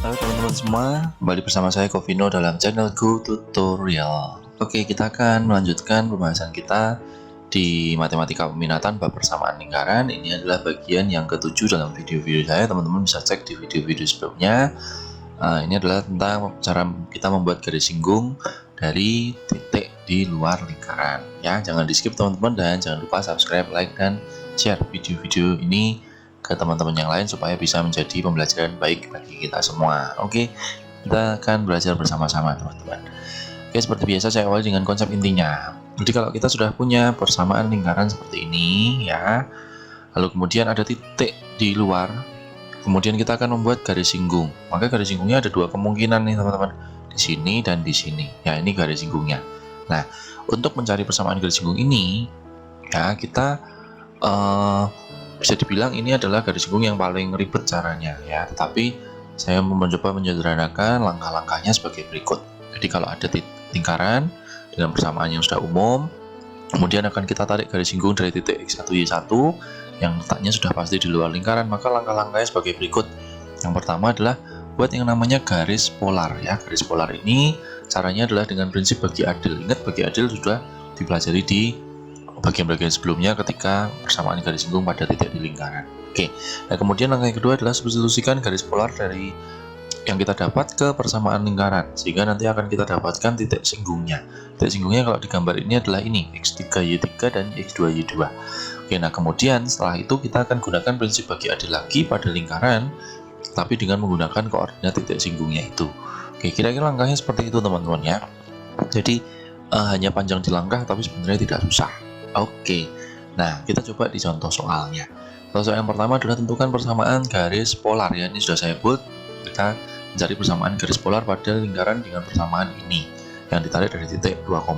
Halo teman-teman semua, kembali bersama saya Govino dalam channel Go Tutorial. Oke, kita akan melanjutkan pembahasan kita di matematika peminatan bab persamaan lingkaran. Ini adalah bagian yang ketujuh dalam video-video saya. Teman-teman bisa cek di video-video sebelumnya. Ini adalah tentang cara kita membuat garis singgung dari titik di luar lingkaran. Ya, jangan di skip teman-teman, dan jangan lupa subscribe, like, dan share video-video ini ke teman-teman yang lain supaya bisa menjadi pembelajaran baik bagi kita semua. Oke, kita akan belajar bersama-sama teman-teman. Oke, seperti biasa saya awali dengan konsep intinya. Jadi kalau kita sudah punya persamaan lingkaran seperti ini ya, lalu kemudian ada titik di luar, kemudian kita akan membuat garis singgung. Maka garis singgungnya ada dua kemungkinan nih teman-teman, di sini dan di sini. Ya, ini garis singgungnya. Nah, untuk mencari persamaan garis singgung ini ya, kita bisa dibilang ini adalah garis singgung yang paling ribet caranya ya, tetapi saya mencoba menyederhanakan langkah-langkahnya sebagai berikut. Jadi kalau ada lingkaran dengan persamaan yang sudah umum, kemudian akan kita tarik garis singgung dari titik X1 Y1 yang letaknya sudah pasti di luar lingkaran, maka langkah-langkahnya sebagai berikut. Yang pertama adalah buat yang namanya garis polar ya. Garis polar ini caranya adalah dengan prinsip bagi adil. Ingat, bagi adil sudah dipelajari di bagian-bagian sebelumnya ketika persamaan garis singgung pada titik di lingkaran. Oke, nah kemudian langkah yang kedua adalah substitusikan garis polar dari yang kita dapat ke persamaan lingkaran, sehingga nanti akan kita dapatkan titik singgungnya. Titik singgungnya kalau digambar ini adalah ini, X3Y3 dan X2Y2. Oke, nah kemudian setelah itu kita akan gunakan prinsip bagi adil lagi pada lingkaran, tapi dengan menggunakan koordinat titik singgungnya itu. Oke, kira-kira langkahnya seperti itu teman-teman ya. Jadi hanya panjang di langkah, tapi sebenarnya tidak susah. Oke, nah kita coba di contoh soalnya. Soal yang pertama adalah tentukan persamaan garis polar ya. Ini sudah saya buat. Kita mencari persamaan garis polar pada lingkaran dengan persamaan ini yang ditarik dari titik 2,2.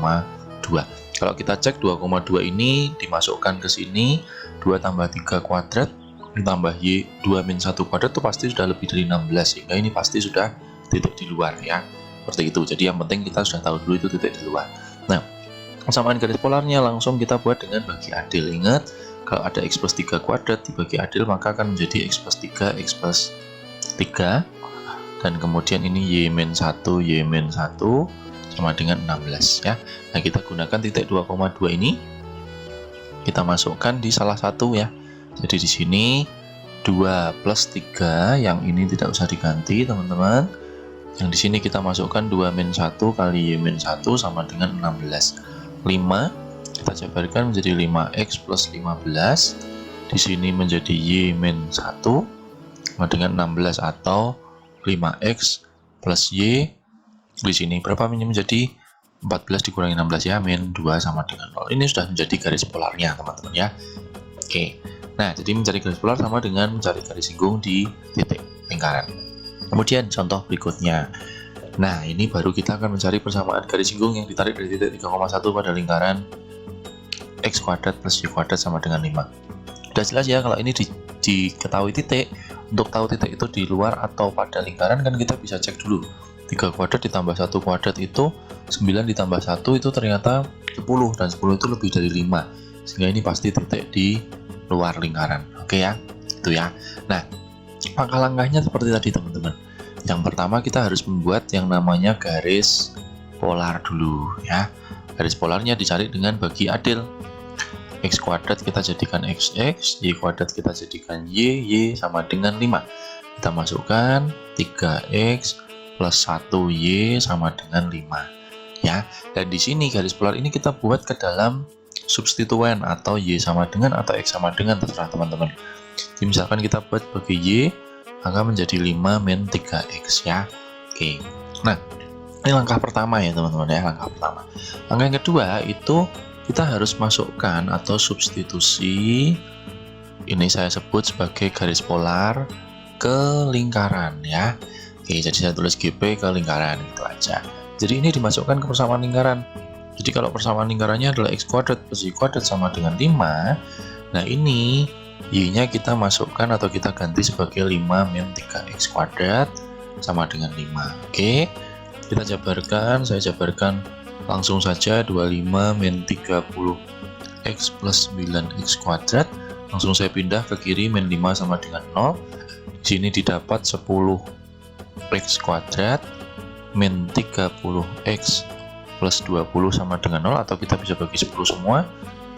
Kalau kita cek 2,2 ini dimasukkan ke sini, 2 tambah 3 kuadrat ditambah Y 2 min 1 kuadrat itu pasti sudah lebih dari 16, sehingga ini pasti sudah titik di luar ya. Seperti itu. Jadi yang penting kita sudah tahu dulu itu titik di luar. Nah, persamaan garis polarnya langsung kita buat dengan bagi adil. Ingat, kalau ada X plus 3 kuadrat dibagi adil maka akan menjadi X plus 3, X plus 3, dan kemudian ini Y min 1, Y min 1 sama dengan 16 ya. Nah, kita gunakan titik 2,2 ini, kita masukkan di salah satu ya. Jadi di sini 2 plus 3, yang ini tidak usah diganti teman-teman. Yang di sini kita masukkan 2 min 1 kali Y min 1 sama dengan 16. 5 kita jabarkan menjadi 5x plus 15, di sini menjadi Y min 1 sama dengan 16, atau 5x plus Y di sini berapa, ini menjadi 14 dikurangi 16 ya, min 2 sama dengan 0. Ini sudah menjadi garis polarnya teman-teman ya. Oke, nah jadi mencari garis polar sama dengan mencari garis singgung di titik lingkaran. Kemudian contoh berikutnya. Nah, ini baru kita akan mencari persamaan garis singgung yang ditarik dari titik 3,1 pada lingkaran X kuadrat plus Y kuadrat sama dengan 5. Sudah jelas ya, kalau ini diketahui titik. Untuk tahu titik itu di luar atau pada lingkaran kan kita bisa cek dulu. 3 kuadrat ditambah 1 kuadrat itu 9 ditambah 1 itu ternyata 10, dan 10 itu lebih dari 5. Sehingga ini pasti titik di luar lingkaran. Oke ya, itu ya. Nah, langkah-langkahnya seperti tadi teman-teman. Yang pertama kita harus membuat yang namanya garis polar dulu ya. Garis polarnya dicari dengan bagi adil. X kuadrat kita jadikan XX, Y kuadrat kita jadikan Y sama dengan 5. Kita masukkan 3X plus 1Y sama dengan 5 ya. Dan di sini garis polar ini kita buat ke dalam substituen, atau Y sama dengan atau X sama dengan, terserah teman-teman. Jadi misalkan kita buat bagi Y, maka menjadi 5 min 3x ya. Oke, nah ini langkah pertama ya teman-teman ya, langkah pertama. Langkah yang kedua itu kita harus masukkan atau substitusi, ini saya sebut sebagai garis polar ke lingkaran ya. Oke, jadi saya tulis GP ke lingkaran, gitu aja. Jadi ini dimasukkan ke persamaan lingkaran. Jadi kalau persamaan lingkarannya adalah X kuadrat plus Y kuadrat sama dengan 5, nah ini Y-nya kita masukkan atau kita ganti sebagai 5 min 3x kuadrat sama dengan 5. Oke, kita jabarkan, saya jabarkan langsung saja 25 min 30x plus 9x kuadrat. Langsung saya pindah ke kiri, min 5 sama dengan 0. Di sini didapat 10 X kuadrat min 30X plus 20 sama dengan 0, atau kita bisa bagi 10 semua.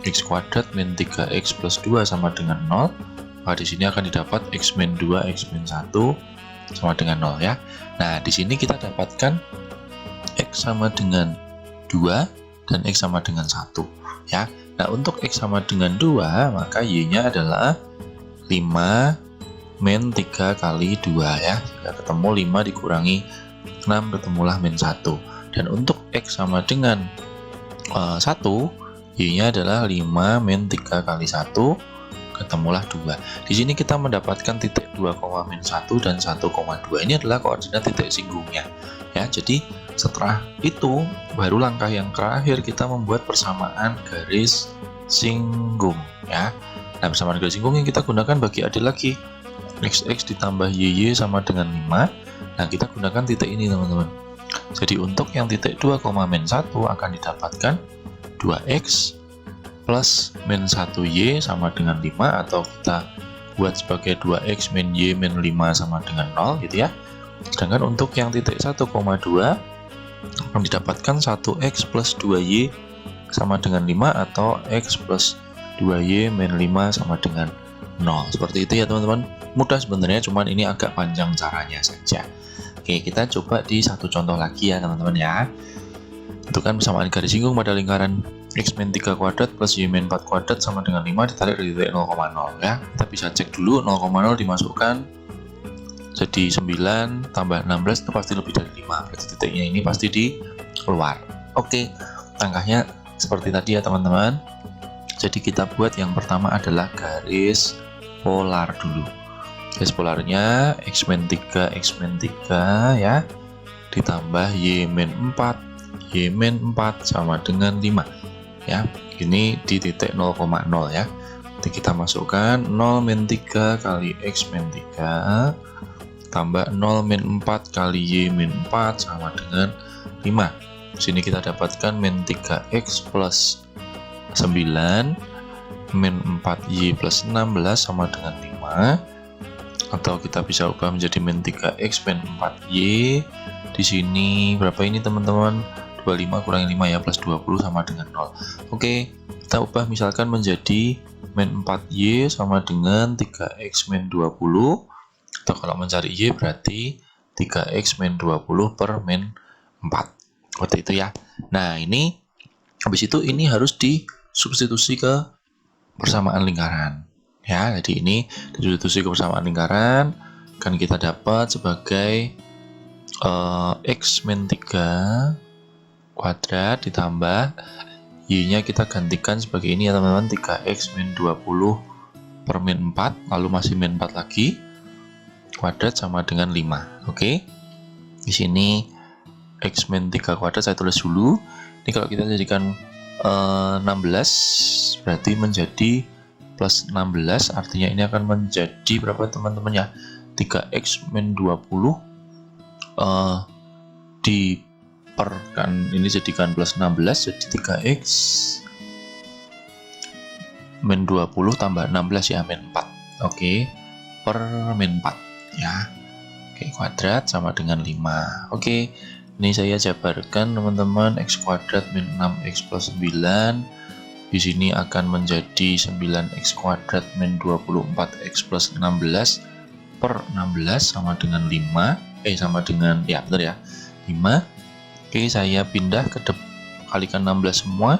X kuadrat min 3X plus 2 sama dengan 0. Maka di sini akan didapat X min 2, X min 1 sama dengan 0 ya. Nah, di sini kita dapatkan X sama dengan 2 dan X sama dengan 1 ya. Nah, untuk X sama dengan 2, maka Y-nya adalah 5 min 3 kali 2 ya. Jika ketemu 5 dikurangi 6, ketemulah min 1. Dan untuk X sama dengan 1, Y-nya adalah 5 min 3 kali 1, ketemulah 2. Di sini kita mendapatkan titik 2, min 1 dan 1,2. Ini adalah koordinat titik singgungnya ya. Jadi setelah itu baru langkah yang terakhir kita membuat persamaan garis singgung ya. Nah, persamaan garis singgung yang kita gunakan bagi adik lagi, XX ditambah YY sama dengan 5. Nah, kita gunakan titik ini teman-teman. Jadi untuk yang titik 2, min 1 akan didapatkan 2X plus min 1Y sama dengan 5, atau kita buat sebagai 2X min Y min 5 sama dengan 0 gitu ya. Sedangkan untuk yang titik 1,2 akan didapatkan 1X plus 2Y sama dengan 5, atau X plus 2Y min 5 sama dengan 0. Seperti itu ya teman-teman. Mudah sebenarnya, cuman ini agak panjang caranya saja. Oke, kita coba di satu contoh lagi ya teman-teman ya. Itu kan persamaan garis singgung pada lingkaran X min 3 kuadrat plus Y min 4 kuadrat sama dengan 5 ditarik dari titik 0,0 ya. Kita bisa cek dulu 0,0 dimasukkan jadi 9 tambah 16 itu pasti lebih dari 5. Berarti titiknya ini pasti di keluar. Oke, langkahnya seperti tadi ya teman-teman. Jadi kita buat yang pertama adalah garis polar dulu. Garis polarnya X min 3, X min 3 ya, ditambah Y min 4, Y min 4 sama dengan 5 ya. Ini di titik 0,0 ya. Jadi kita masukkan 0 min 3 kali X min 3 tambah 0 min 4 kali Y min 4 sama dengan 5. Di sini kita dapatkan min 3X plus 9 min 4Y plus 16 sama dengan 5, atau kita bisa ubah menjadi min 3X min 4Y. Di sini berapa ini teman-teman? 25 kurangi 5 ya, plus 20 sama dengan 0. Oke, kita ubah misalkan menjadi min 4Y sama dengan 3X min 20, atau kalau mencari Y berarti 3X min 20 per min 4. Seperti itu ya. Nah, ini habis itu ini harus disubstitusi ke persamaan lingkaran ya. Jadi ini disubstitusi ke persamaan lingkaran, kan kita dapat sebagai X min 3 kuadrat ditambah Y-nya kita gantikan sebagai ini ya teman-teman, 3X min 20 per min 4, lalu masih min 4 lagi kuadrat sama dengan 5. Oke. Di sini X min 3 kuadrat saya tulis dulu. Ini kalau kita jadikan 16 berarti menjadi plus 16, artinya ini akan menjadi berapa teman-teman ya? 3X min 20 diperkan ini jadikan plus 16, jadi 3X min 20 tambah 16 ya, min 4. Oke, per min 4 ya. Oke, kuadrat sama dengan 5. Oke, ini saya jabarkan teman-teman. X kuadrat min 6X plus 9 di sini akan menjadi 9X kuadrat min 24X plus 16 per 16 sama dengan 5. Sama dengan, ya benar ya, 5. Oke, saya pindah ke kalikan 16 semua.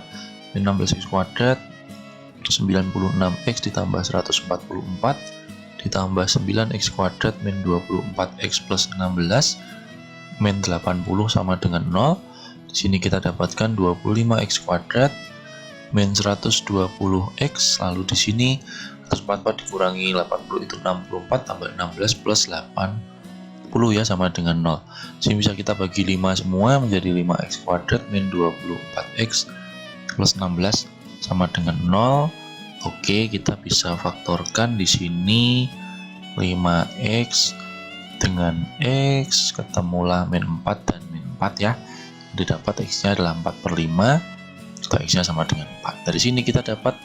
Min 16X kuadrat 96X ditambah 144 ditambah 9X kuadrat min 24X plus 16 min 80 sama dengan 0. Di sini kita dapatkan 25X kuadrat min 120X, lalu di sini 144 dikurangi 80 itu 64 tambah 16 plus 80 ya sama dengan 0. Di sini bisa kita bagi 5 semua menjadi 5X kuadrat min 24X plus 16 sama dengan 0. Oke, kita bisa faktorkan di sini 5X dengan X, ketemulah min 4 dan min 4 ya. Jadi dapat X-nya adalah 4 per 5, atau X-nya sama dengan 4. Dari sini kita dapat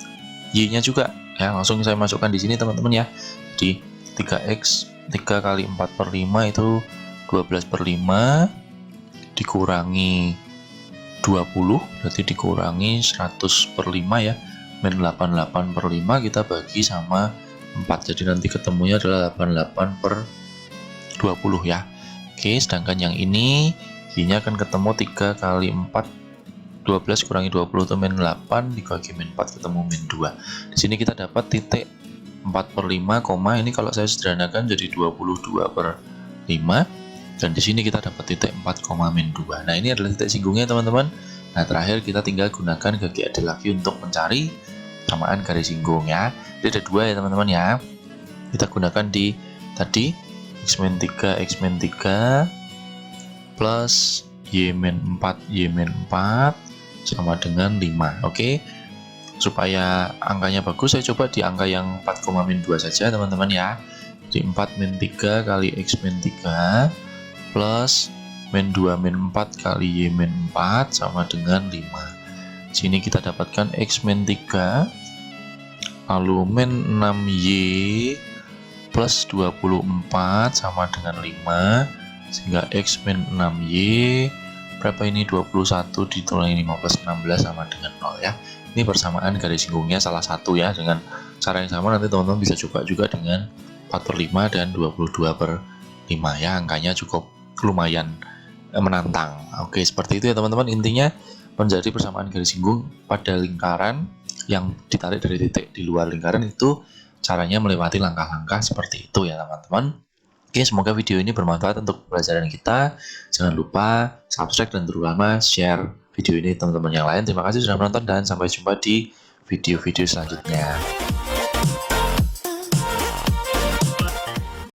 Y-nya juga ya, langsung saya masukkan di sini teman-teman ya. Jadi 3X 3 kali 4 per 5 itu 12/5 dikurangi 20, berarti dikurangi 100/5 ya. Min 88/5 kita bagi sama 4, jadi nanti ketemunya adalah 88/20 ya. Oke, sedangkan yang ini Y-nya akan ketemu 3 kali 4, 12 kurangi 20 itu min 8, dibagi min 4 ketemu min 2. Di sini kita dapat titik 4/5, ini kalau saya sederhanakan jadi 22/5, dan di sini kita dapat titik 4, min 2. Nah, ini adalah titik singgungnya teman-teman. Nah, terakhir kita tinggal gunakan GGAD lagi untuk mencari samaan garis singgung ya. Jadi ada dua ya teman-teman ya. Kita gunakan di tadi X-3 plus Y-4 sama dengan 5. Oke. Supaya angkanya bagus, saya coba di angka yang 4, min 2 saja teman-teman ya. Di 4-3 kali X-3 plus min 2 min 4 kali Y-4 sama dengan 5. Sini kita dapatkan X-3 lalu min 6Y plus 24 sama dengan 5, sehingga X min 6Y berapa ini, 21 diturangi 5 plus 16 sama dengan 0 ya. Ini persamaan garis singgungnya salah satu ya. Dengan cara yang sama nanti teman-teman bisa coba juga dengan 4/5 dan 22/5 ya. Angkanya cukup lumayan menantang. Oke, seperti itu ya teman-teman. Intinya menjadi persamaan garis singgung pada lingkaran yang ditarik dari titik di luar lingkaran itu caranya melewati langkah-langkah seperti itu ya teman-teman. Oke, semoga video ini bermanfaat untuk pelajaran kita. Jangan lupa subscribe dan terutama share video ini teman-teman yang lain. Terima kasih sudah menonton dan sampai jumpa di video-video selanjutnya.